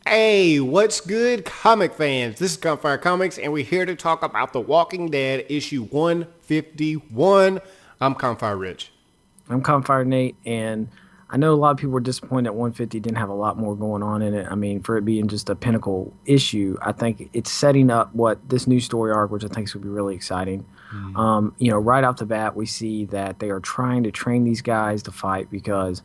Hey, what's good, comic fans? This is CalmFire Comics, and we're here to talk about The Walking Dead, issue 151. I'm CalmFireRich. I'm CalmFireNate, and I know a lot of people were disappointed that 150 didn't have a lot more going on in it. I mean, for it being just a pinnacle issue, I think it's setting up what this new story arc, which I think is going to be really exciting. Right off the bat, we see that they are trying to train these guys to fight because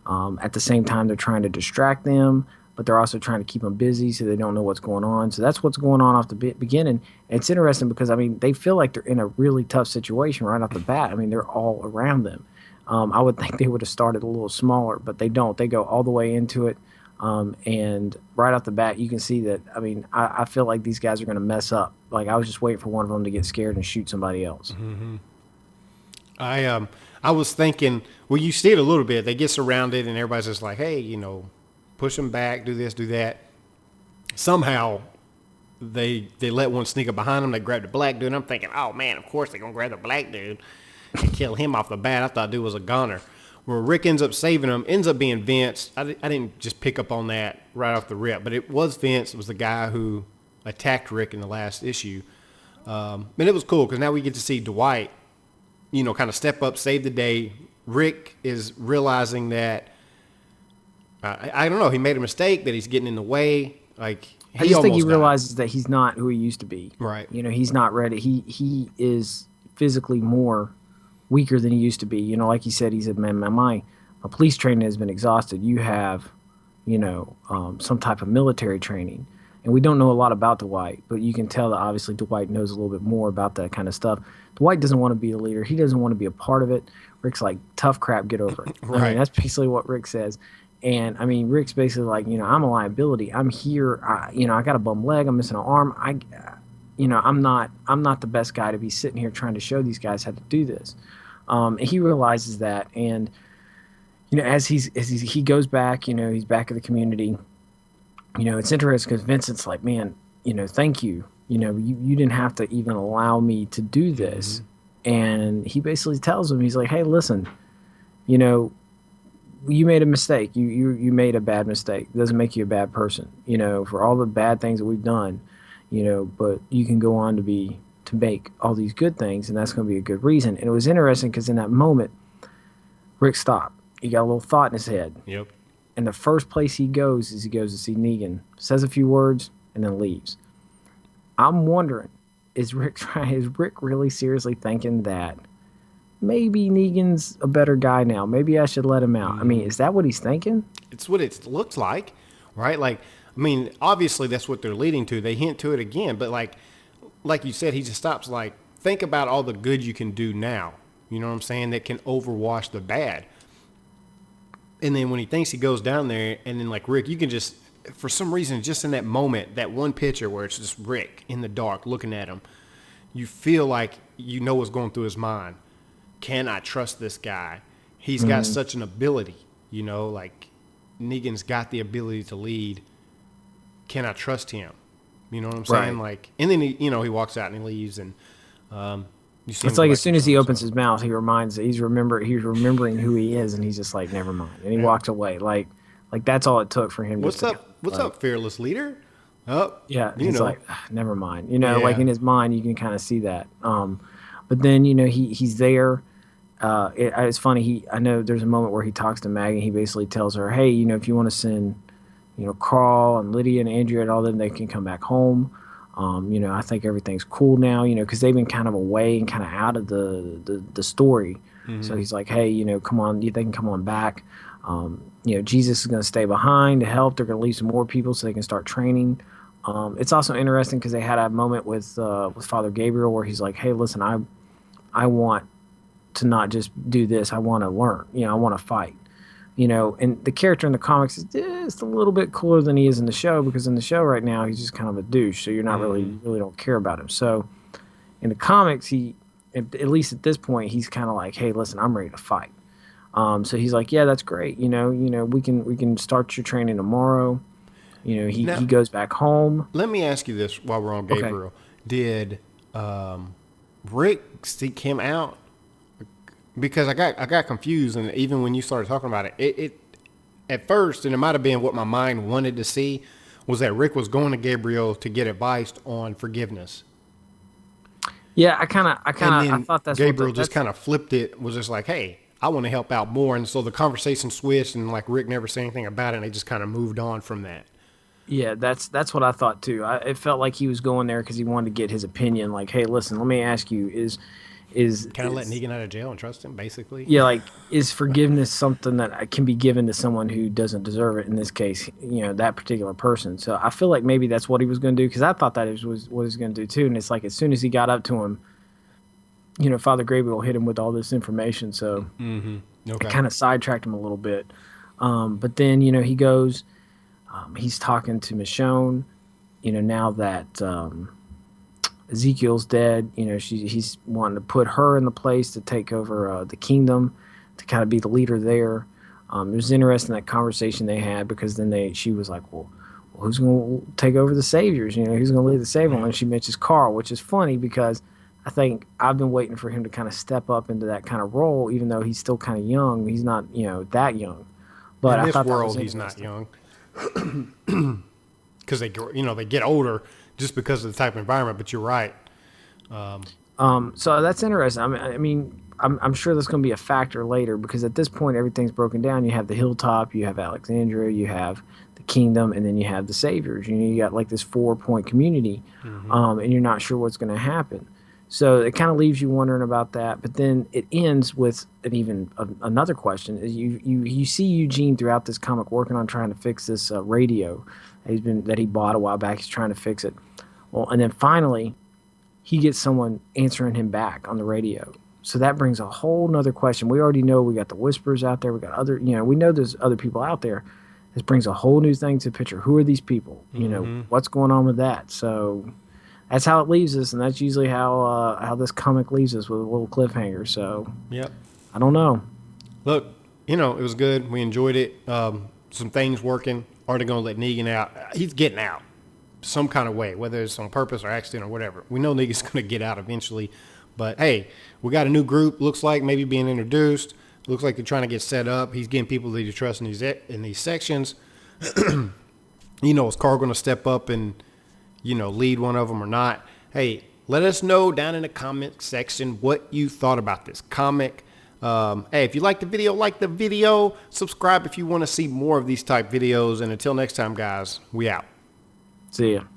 at the same time they're trying to distract them, but they're also trying to keep them busy so they don't know what's going on. So that's what's going on off the beginning. And it's interesting because, I mean, they feel like they're in a really tough situation right off the bat. I mean, they're all around them. I would think they would have started a little smaller, but they don't. They go all the way into it. And right off the bat, you can see that. I mean, I feel like these guys are going to mess up. Like, I was just waiting for one of them to get scared and shoot somebody else. Mm-hmm. I was thinking, well, you see it a little bit. They get surrounded, and everybody's just like, hey, push them back, do this, do that. Somehow, they let one sneak up behind them. They grab the black dude. And I'm thinking, oh, man, of course they're going to grab the black dude and kill him off the bat. I thought dude was a goner. Where Rick ends up saving him, ends up being Vince. I didn't just pick up on that right off the rip, but it was Vince. It was the guy who attacked Rick in the last issue. And it was cool because now we get to see Dwight, kind of step up, save the day. Rick is realizing that, I don't know, he made a mistake, that he's getting in the way. Like, I just think he realizes that he's not who he used to be. Right. He's not ready. He is physically more weaker than he used to be. Like he said, he said, man, my police training has been exhausted. You have, some type of military training. And we don't know a lot about Dwight, but you can tell that obviously Dwight knows a little bit more about that kind of stuff. Dwight doesn't want to be a leader. He doesn't want to be a part of it. Rick's like, tough crap, get over it. Right. I mean, that's basically what Rick says. And I mean, Rick's basically like, I'm a liability. I'm here. I got a bum leg. I'm missing an arm. I'm not the best guy to be sitting here trying to show these guys how to do this. And he realizes that, and as he goes back, he's back in the community. It's interesting because Vincent's like, man, thank you. You didn't have to even allow me to do this. Mm-hmm. And he basically tells him, he's like, hey, listen, you made a mistake. You made a bad mistake. It doesn't make you a bad person, for all the bad things that we've done, but you can go on to make all these good things, and that's going to be a good reason. And it was interesting because in that moment, Rick stopped. He got a little thought in his head. Yep. And the first place he goes is he goes to see Negan, says a few words, and then leaves. I'm wondering, is Rick really seriously thinking that maybe Negan's a better guy now? Maybe I should let him out. I mean, is that what he's thinking? It's what it looks like, right? Like, I mean, obviously that's what they're leading to. They hint to it again, but like you said, he just stops, like, think about all the good you can do now. You know what I'm saying? That can overwash the bad. And then when he thinks he goes down there, and then like Rick, you can just, for some reason, just in that moment, that one picture where it's just Rick in the dark looking at him, you feel like what's going through his mind. Can I trust this guy? He's got such an ability, like Negan's got the ability to lead. Can I trust him? You know what I'm saying? Right. Like, and then he walks out and he leaves, and it's like as soon as he opens his mouth, he's remembering who he is, and he's just like, never mind, and he walks away. Like that's all it took for him. What's up, fearless leader? Oh, yeah, he's like, never mind. Like in his mind, you can kind of see that. But then he's there. It's funny. I know there's a moment where he talks to Maggie. He basically tells her, hey, if you want to send, Carl and Lydia and Andrea and all them, they can come back home. I think everything's cool now, because they've been kind of away and kind of out of the story. Mm-hmm. So he's like, hey, come on, they can come on back. Jesus is going to stay behind to help. They're going to leave some more people so they can start training. It's also interesting because they had a moment with Father Gabriel where he's like, hey, listen, I want to not just do this. I want to learn. I want to fight. And the character in the comics is just a little bit cooler than he is in the show, because in the show right now he's just kind of a douche, so you're not really don't care about him. So in the comics, he, at least at this point, he's kind of like, hey, listen, I'm ready to fight. So he's like, yeah, that's great. We can start your training tomorrow. He goes back home. Let me ask you this while we're on Gabriel. Okay. Did Rick seek him out? Because I got confused, and even when you started talking about it at first, and it might have been what my mind wanted to see, was that Rick was going to Gabriel to get advice on forgiveness. Yeah, I thought that's Gabriel just kind of flipped it, was just like, hey, I want to help out more. And so the conversation switched, and like Rick never said anything about it, and they just kind of moved on from that. Yeah, that's what I thought too. It felt like he was going there because he wanted to get his opinion. Like, hey, listen, let me ask you: Kind of let Negan out of jail and trust him, basically. yeah, like, is forgiveness something that can be given to someone who doesn't deserve it? In this case, that particular person. So I feel like maybe that's what he was going to do because I thought that was what he was going to do too. And it's like as soon as he got up to him, Father Gabriel hit him with all this information. So Okay. it kind of sidetracked him a little bit. But then he goes. He's talking to Michonne, now that Ezekiel's dead. He's wanting to put her in the place to take over the kingdom, to kind of be the leader there. It was interesting that conversation they had because then she was like, well, who's going to take over the Saviors? Who's going to lead the Savior? And she mentions Carl, which is funny because I think I've been waiting for him to kind of step up into that kind of role, even though he's still kind of young. He's not, that young. But in this world, he's not young. Because they get older just because of the type of environment. But you're right. So that's interesting. I'm sure that's going to be a factor later because at this point everything's broken down. You have the hilltop, you have Alexandria, you have the kingdom, and then you have the Saviors. You got like this 4-point community, and you're not sure what's going to happen. So it kind of leaves you wondering about that. But then it ends with another question. You see Eugene throughout this comic working on trying to fix this radio that he bought a while back. He's trying to fix it. Well, and then finally he gets someone answering him back on the radio. So that brings a whole nother question. We already know we got the Whisperers out there. We got other, we know there's other people out there. This brings a whole new thing to the picture. Who are these people? What's going on with that? So that's how it leaves us, and that's usually how this comic leaves us, with a little cliffhanger. So, yep. I don't know. Look, it was good. We enjoyed it. Some things working. Are they going to let Negan out? He's getting out some kind of way, whether it's on purpose or accident or whatever. We know Negan's going to get out eventually. But, hey, we got a new group, looks like, maybe being introduced. Looks like they're trying to get set up. He's getting people that he trusts in these sections. Is Carl going to step up and lead one of them or not? Hey, let us know down in the comment section what you thought about this comic. Hey, if you like the video, subscribe if you want to see more of these type videos. And until next time, guys, we out. See ya.